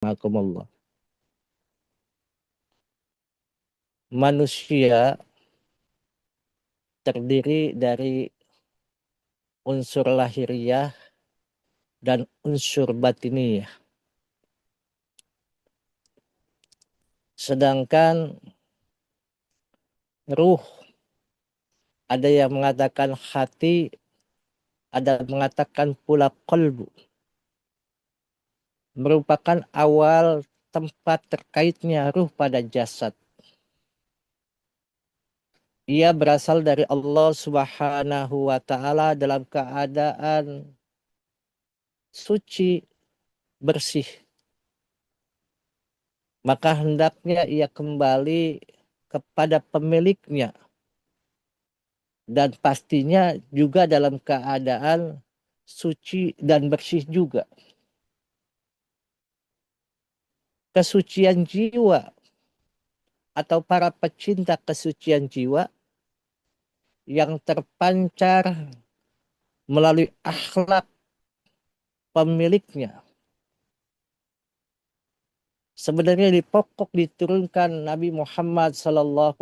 rahimakumullah. Manusia terdiri dari unsur lahiriah dan unsur batiniyah. Sedangkan ruh, ada yang mengatakan hati, ada yang mengatakan pula qalbu, merupakan awal tempat terkaitnya ruh pada jasad. Ia berasal dari Allah Subhanahu wa Ta'ala dalam keadaan suci, bersih. Maka hendaknya ia kembali kepada pemiliknya, dan pastinya juga dalam keadaan suci dan bersih juga. Kesucian jiwa atau para pecinta kesucian jiwa yang terpancar melalui akhlak pemiliknya. Sebenarnya di pokok diturunkan Nabi Muhammad SAW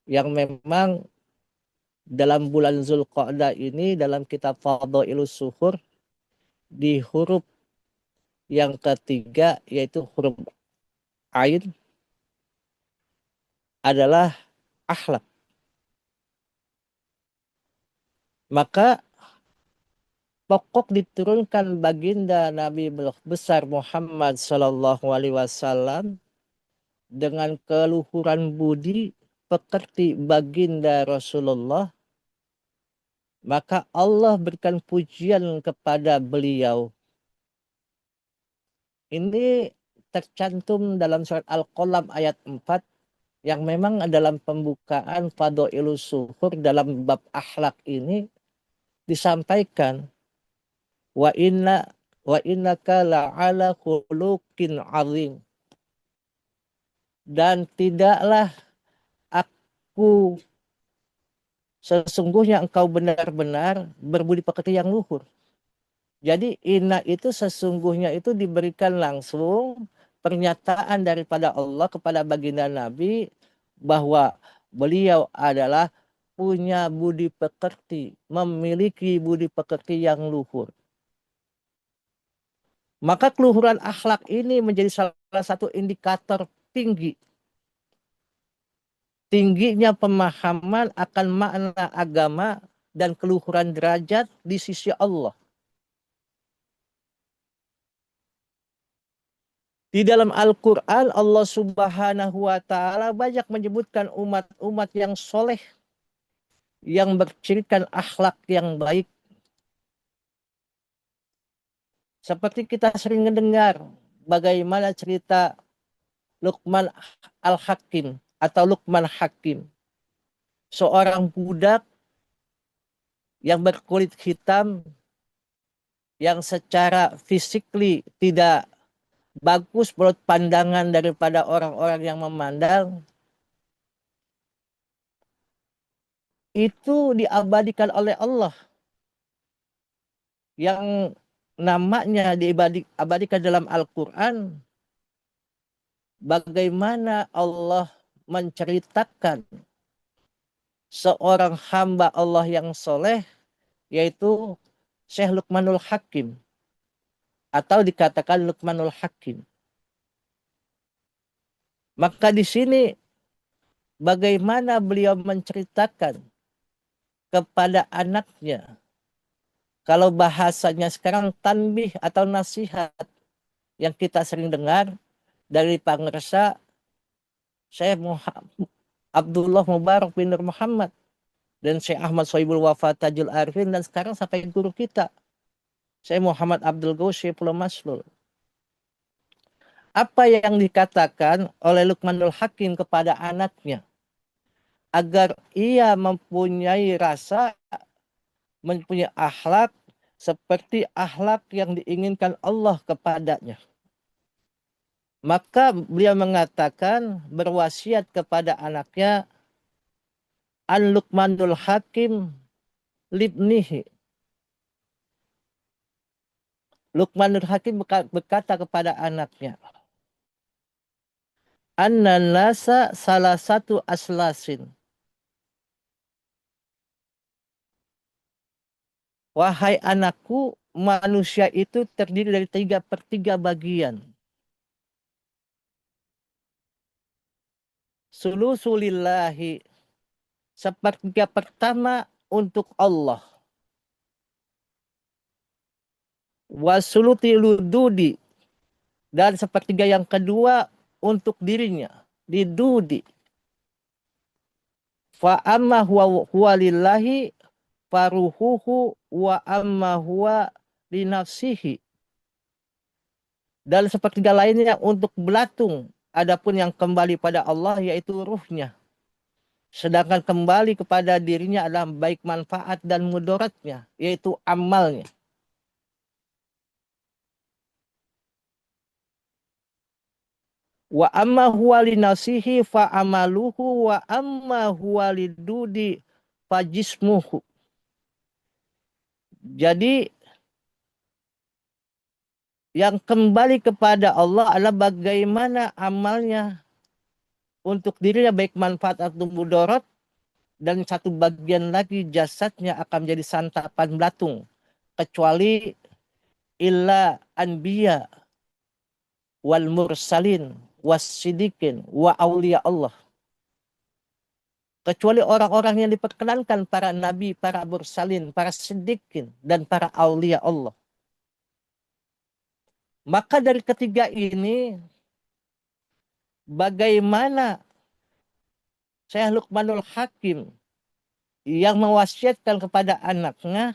yang memang dalam bulan Zulqa'dah ini dalam kitab Fadhailus Suhur di huruf yang ketiga yaitu huruf Ain adalah akhlak. Maka pokok diturunkan baginda Nabi besar Muhammad SAW dengan keluhuran budi pekerti baginda Rasulullah, maka Allah berikan pujian kepada beliau. Ini tercantum dalam surat Al-Qalam ayat 4 yang memang dalam pembukaan Fadhailus Suhur dalam bab akhlak ini disampaikan wa innaka la'ala khuluqin azim, dan tidaklah aku sesungguhnya engkau benar-benar berbudi pekerti yang luhur. Jadi inna itu sesungguhnya itu diberikan langsung pernyataan daripada Allah kepada baginda Nabi bahwa beliau adalah punya budi pekerti, memiliki budi pekerti yang luhur. Maka keluhuran akhlak ini menjadi salah satu indikator tingginya pemahaman akan makna agama dan keluhuran derajat di sisi Allah. Di dalam Al-Quran Allah Subhanahu wa Ta'ala banyak menyebutkan umat-umat yang soleh, yang bercirikan akhlak yang baik. Seperti kita sering mendengar bagaimana cerita Luqman Al-Hakim atau Luqman Hakim, seorang budak yang berkulit hitam, yang secara fisikly tidak bagus menurut pandangan daripada orang-orang yang memandang, itu diabadikan oleh Allah, yang namanya diabadikan dalam Al-Quran, bagaimana Allah menceritakan seorang hamba Allah yang soleh, yaitu Syekh Luqmanul Hakim, atau dikatakan Luqmanul Hakim. Maka di sini bagaimana beliau menceritakan kepada anaknya, kalau bahasanya sekarang tanbih atau nasihat yang kita sering dengar dari pangersa Syekh Abdullah Mubarak bin Nur Muhammad dan Syekh Ahmad Sohibul Wafa Tajul Arifin, dan sekarang sampai guru kita Syekh Muhammad Abdul Ghawsi Pulau Maslul. Apa yang dikatakan oleh Luqmanul Hakim kepada anaknya agar ia mempunyai rasa, mempunyai akhlak seperti akhlak yang diinginkan Allah kepadanya. Maka beliau mengatakan, berwasiat kepada anaknya, an Luqmanul Hakim libnihi, Luqmanul Hakim berkata kepada anaknya, Anna nasa salah satu aslasin. Wahai anakku, manusia itu terdiri dari 3/3 bagian. Sulusulillahi, sepertiga pertama untuk Allah. Wasuluti lududi, dan sepertiga yang kedua untuk dirinya. Didudi. Fa amma huwa lillahi faruhuhu wa amma huwa linafsihi. Dan sepertiga lainnya untuk belatung. Adapun yang kembali pada Allah yaitu ruhnya. Sedangkan kembali kepada dirinya adalah baik manfaat dan mudaratnya, yaitu amalnya. Wa amma huwa linafsihi fa amaluhu wa amma huwa lidudi fa jismuhu. Jadi yang kembali kepada Allah adalah bagaimana amalnya untuk dirinya baik manfaat atau mudarat, dan satu bagian lagi jasadnya akan menjadi santapan belatung, kecuali illa anbiya wal mursalin was sidikin wa aulia Allah. Kecuali orang-orang yang diperkenankan, para nabi, para mursalin, para sidikin, dan para aulia Allah. Maka dari ketiga ini, bagaimana Syekh Luqmanul Hakim yang mewasiatkan kepada anaknya,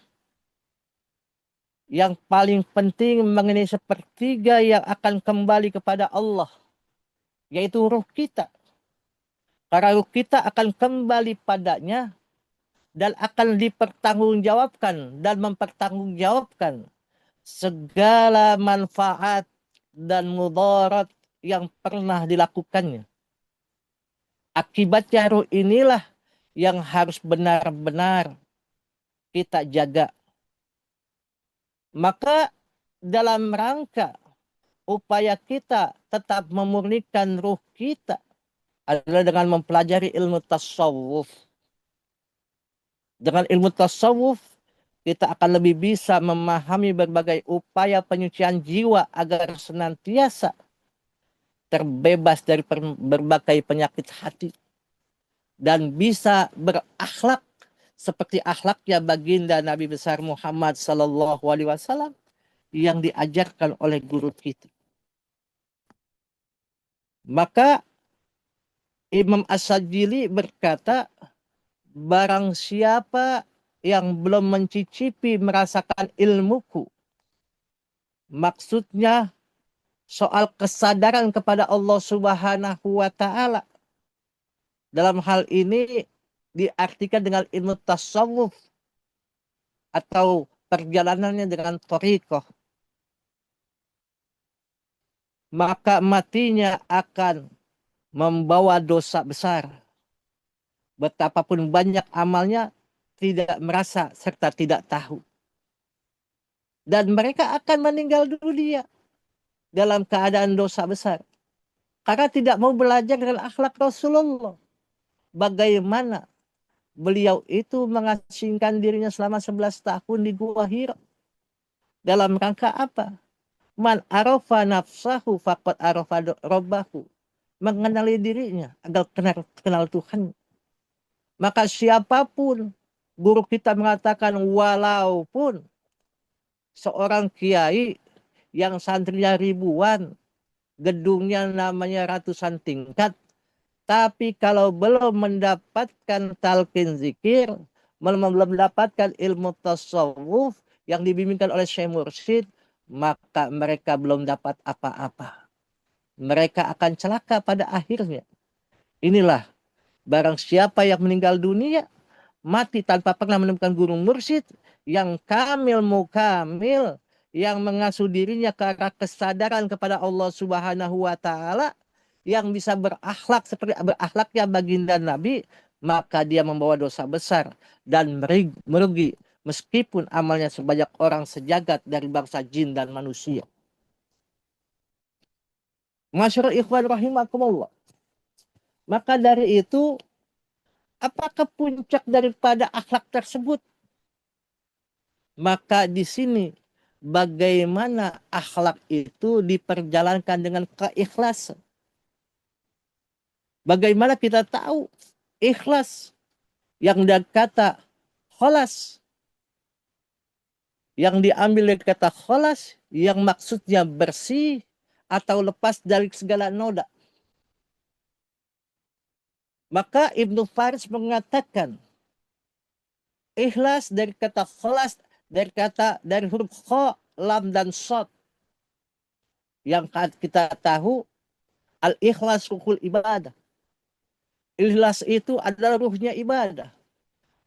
yang paling penting mengenai sepertiga yang akan kembali kepada Allah, yaitu ruh kita. Karena ruh kita akan kembali padanya dan akan dipertanggungjawabkan dan mempertanggungjawabkan segala manfaat dan mudarat yang pernah dilakukannya. Akibatnya ruh inilah yang harus benar-benar kita jaga. Maka dalam rangka upaya kita tetap memurnikan ruh kita adalah dengan mempelajari ilmu tasawuf. Dengan ilmu tasawuf, kita akan lebih bisa memahami berbagai upaya penyucian jiwa agar senantiasa terbebas dari berbagai penyakit hati dan bisa berakhlak seperti akhlaknya baginda Nabi besar Muhammad SAW yang diajarkan oleh guru kita. Maka Imam As-Sajili berkata, barang siapa yang belum mencicipi merasakan ilmuku, maksudnya soal kesadaran kepada Allah Subhanahu wa Ta'ala. Dalam hal ini diartikan dengan ilmu tasawuf atau perjalanannya dengan thariqah. Maka matinya akan membawa dosa besar. Betapapun banyak amalnya, tidak merasa serta tidak tahu. Dan mereka akan meninggal dunia dalam keadaan dosa besar. Karena tidak mau belajar dengan akhlak Rasulullah. Bagaimana beliau itu mengasingkan dirinya selama 11 tahun di Gua Hira. Dalam rangka apa? Man arafa nafsahu faqad arafa rabbahu. Mengenali dirinya agar kenal Tuhan. Maka siapapun, guru kita mengatakan walaupun seorang kiai yang santrinya ribuan, gedungnya namanya ratusan tingkat, tapi kalau belum mendapatkan talqin zikir, belum mendapatkan ilmu tasawuf yang dibimbingkan oleh Syekh Mursyid, maka mereka belum dapat apa-apa. Mereka akan celaka pada akhirnya. Inilah, barang siapa yang meninggal dunia, mati tanpa pernah menemukan guru mursyid yang kamil mukamil, yang mengasuh dirinya ke arah kesadaran kepada Allah Subhanahu wa Ta'ala, yang bisa berakhlak seperti berakhlaknya baginda Nabi, maka dia membawa dosa besar dan merugi meskipun amalnya sebanyak orang sejagat dari bangsa jin dan manusia. Masyarul ikhwan rahimakumullah. Maka dari itu, apakah puncak daripada akhlak tersebut? Maka di sini bagaimana akhlak itu diperjalankan dengan keikhlasan. Bagaimana kita tahu ikhlas yang dari kata kholas, yang diambil dari kata kholas yang maksudnya bersih atau lepas dari segala noda. Maka Ibnu Faris mengatakan ikhlas dari kata kholas, dari huruf kho, lam dan sod, yang kita tahu al-ikhlas ruhul ibadah. Ikhlas itu adalah ruhnya ibadah.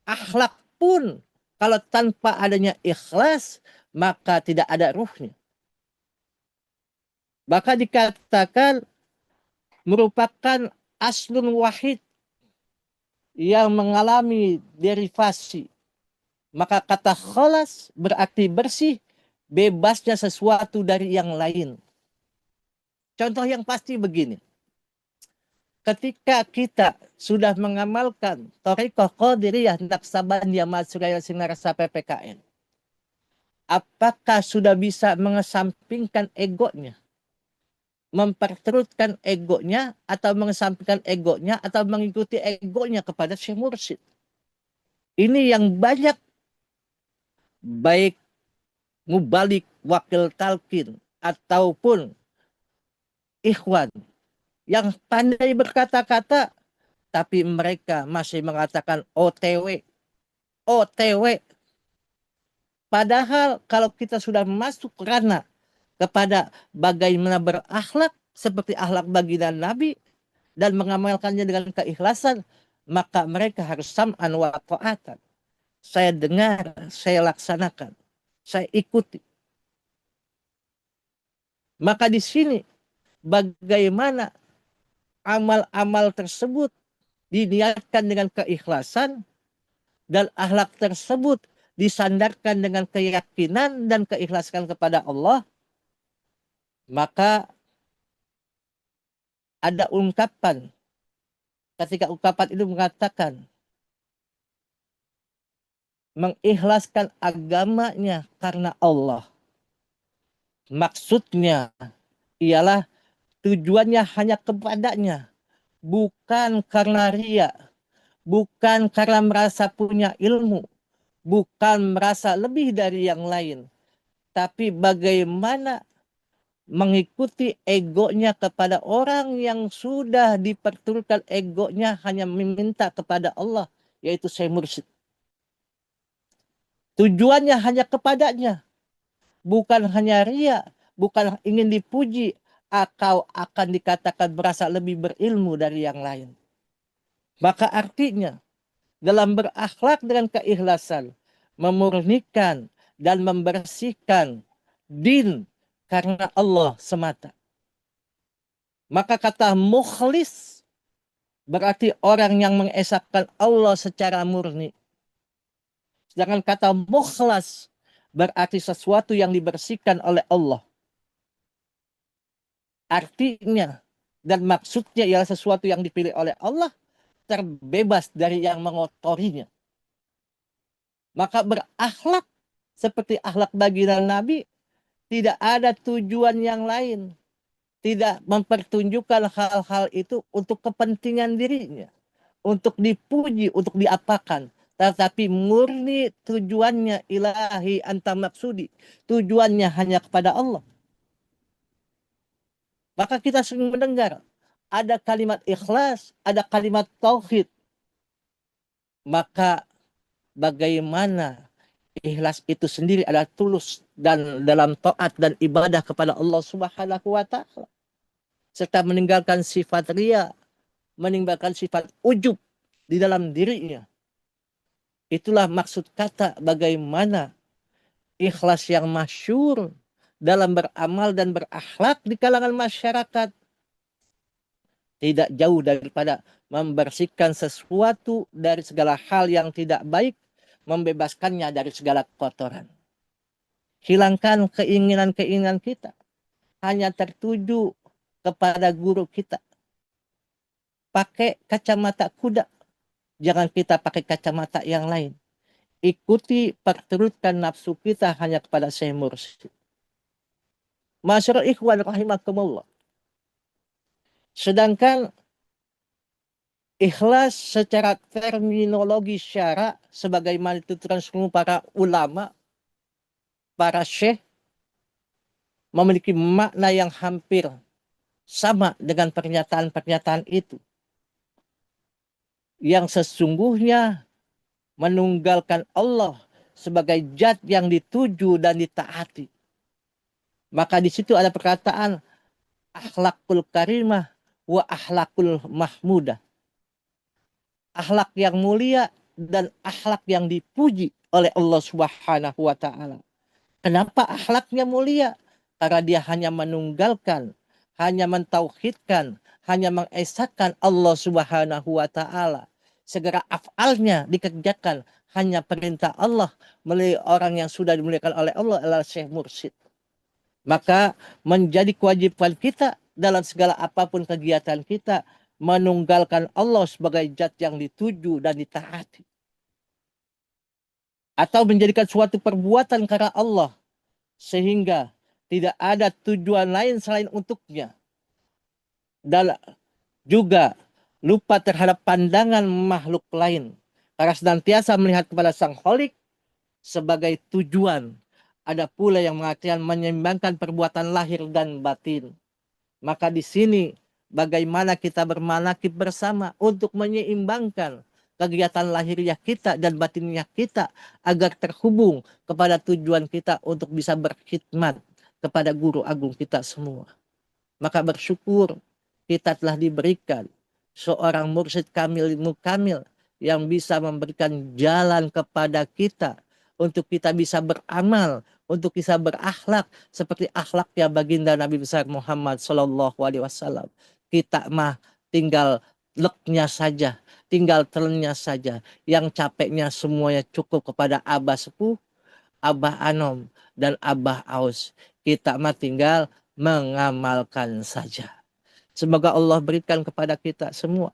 Akhlak pun kalau tanpa adanya ikhlas maka tidak ada ruhnya. Maka dikatakan merupakan aslun wahid yang mengalami derivasi. Maka kata kholas berarti bersih, bebasnya sesuatu dari yang lain. Contoh yang pasti begini. Ketika kita sudah mengamalkan Thariqah Qadiriyah Naqsabandiyah Masuraya Sinarasa PPKN, apakah sudah bisa mengesampingkan egonya, memperterutkan egonya, atau mengesampingkan egonya, atau mengikuti egonya kepada Syekh Mursyid? Ini yang banyak baik mubalik, wakil talqin, ataupun ikhwan yang pandai berkata-kata tapi mereka masih mengatakan OTW, OTW. Padahal kalau kita sudah masuk ranah kepada bagaimana berakhlak seperti akhlak baginda Nabi dan mengamalkannya dengan keikhlasan, maka mereka harus sam'an wa ta'atan. Saya dengar, saya laksanakan, saya ikuti. Maka di sini bagaimana amal-amal tersebut diniatkan dengan keikhlasan dan akhlak tersebut disandarkan dengan keyakinan dan keikhlasan kepada Allah, maka ada ungkapan ketika ungkapan itu mengatakan mengikhlaskan agamanya karena Allah. Maksudnya ialah tujuannya hanya kepadanya, bukan karena ria, bukan karena merasa punya ilmu, bukan merasa lebih dari yang lain, tapi bagaimana mengikuti egonya kepada orang yang sudah diperturutkan egonya hanya meminta kepada Allah, yaitu Syekh Mursyid. Tujuannya hanya kepadanya, bukan hanya ria, bukan ingin dipuji, atau akan dikatakan merasa lebih berilmu dari yang lain. Maka artinya dalam berakhlak dengan keikhlasan, memurnikan dan membersihkan din karena Allah semata. Maka kata mukhlis berarti orang yang mengesahkan Allah secara murni. Sedangkan kata mukhlas berarti sesuatu yang dibersihkan oleh Allah. Artinya dan maksudnya ialah sesuatu yang dipilih oleh Allah, terbebas dari yang mengotorinya. Maka berakhlak seperti akhlak baginda Nabi tidak ada tujuan yang lain. Tidak mempertunjukkan hal-hal itu untuk kepentingan dirinya, untuk dipuji, untuk diapakan. Tetapi murni tujuannya ilahi anta maksudi. Tujuannya hanya kepada Allah. Maka kita sering mendengar ada kalimat ikhlas, ada kalimat tauhid. Maka bagaimana ikhlas itu sendiri adalah tulus dan dalam taat dan ibadah kepada Allah Subhanahu wa taala. Serta meninggalkan sifat ria, meninggalkan sifat ujub di dalam dirinya. Itulah maksud kata bagaimana ikhlas yang masyhur dalam beramal dan berakhlak di kalangan masyarakat. Tidak jauh daripada membersihkan sesuatu dari segala hal yang tidak baik, membebaskannya dari segala kotoran. Hilangkan keinginan-keinginan kita hanya tertuju kepada guru kita. Pakai kacamata kuda, jangan kita pakai kacamata yang lain. Ikuti perturutkan nafsu kita hanya kepada Syekh Mursyid. Masyarul ikhwan rahimakumullah. Sedangkan ikhlas secara terminologi syara sebagaimana dituturkan semua para ulama, para syekh, memiliki makna yang hampir sama dengan pernyataan-pernyataan itu. Yang sesungguhnya menunggalkan Allah sebagai zat yang dituju dan ditaati. Maka di situ ada perkataan akhlakul karimah wa akhlakul mahmudah. Akhlak yang mulia dan akhlak yang dipuji oleh Allah Subhanahu wa taala. Kenapa akhlaknya mulia? Karena dia hanya menunggalkan, hanya mentauhidkan, hanya mengesahkan Allah Subhanahu wa taala. Segera afalnya dikerjakan hanya perintah Allah melalui orang yang sudah dimuliakan oleh Allah adalah Syekh Mursyid. Maka menjadi kewajiban kita dalam segala apapun kegiatan kita menunggalkan Allah sebagai zat yang dituju dan ditaati. Atau menjadikan suatu perbuatan karena Allah sehingga tidak ada tujuan lain selain untuknya. Dan juga lupa terhadap pandangan makhluk lain. Karena senantiasa melihat kepada Sang Kholik sebagai tujuan. Ada pula yang mengatakan menyeimbangkan perbuatan lahir dan batin. Maka di sini bagaimana kita bermanakib bersama untuk menyeimbangkan kegiatan lahiriah kita dan batiniah kita agar terhubung kepada tujuan kita untuk bisa berkhidmat kepada guru agung kita semua. Maka bersyukur kita telah diberikan seorang mursyid kamil mukamil yang bisa memberikan jalan kepada kita untuk kita bisa beramal, untuk bisa berakhlak seperti akhlaknya baginda Nabi besar Muhammad Sallallahu Alaihi Wasallam. Kita mah tinggal leknya saja, tinggal telennya saja. Yang capeknya semuanya cukup kepada Abah Sepuh, Abah Anom, dan Abah Aus. Kita mah tinggal mengamalkan saja. Semoga Allah berikan kepada kita semua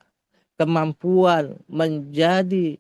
kemampuan menjadi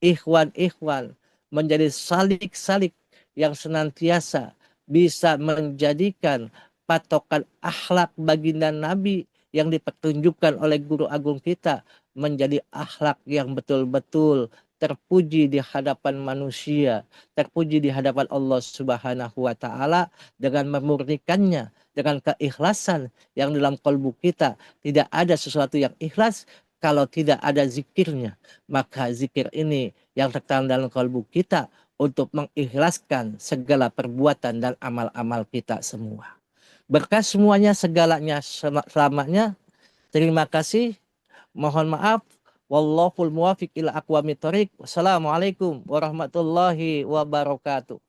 ikhwan-ikhwan, menjadi salik-salik yang senantiasa bisa menjadikan patokan akhlak baginda Nabi yang dipertunjukkan oleh guru agung kita menjadi akhlak yang betul-betul terpuji di hadapan manusia, terpuji di hadapan Allah Subhanahu wa taala dengan memurnikannya dengan keikhlasan yang dalam kalbu kita. Tidak ada sesuatu yang ikhlas kalau tidak ada zikirnya. Maka zikir ini yang tertanam dalam kalbu kita untuk mengikhlaskan segala perbuatan dan amal-amal kita semua. Berkah semuanya, segalanya, selamanya. Terima kasih. Mohon maaf. Wallahul muwafiq ila aqwamit thoriq. Wassalamualaikum warahmatullahi wabarakatuh.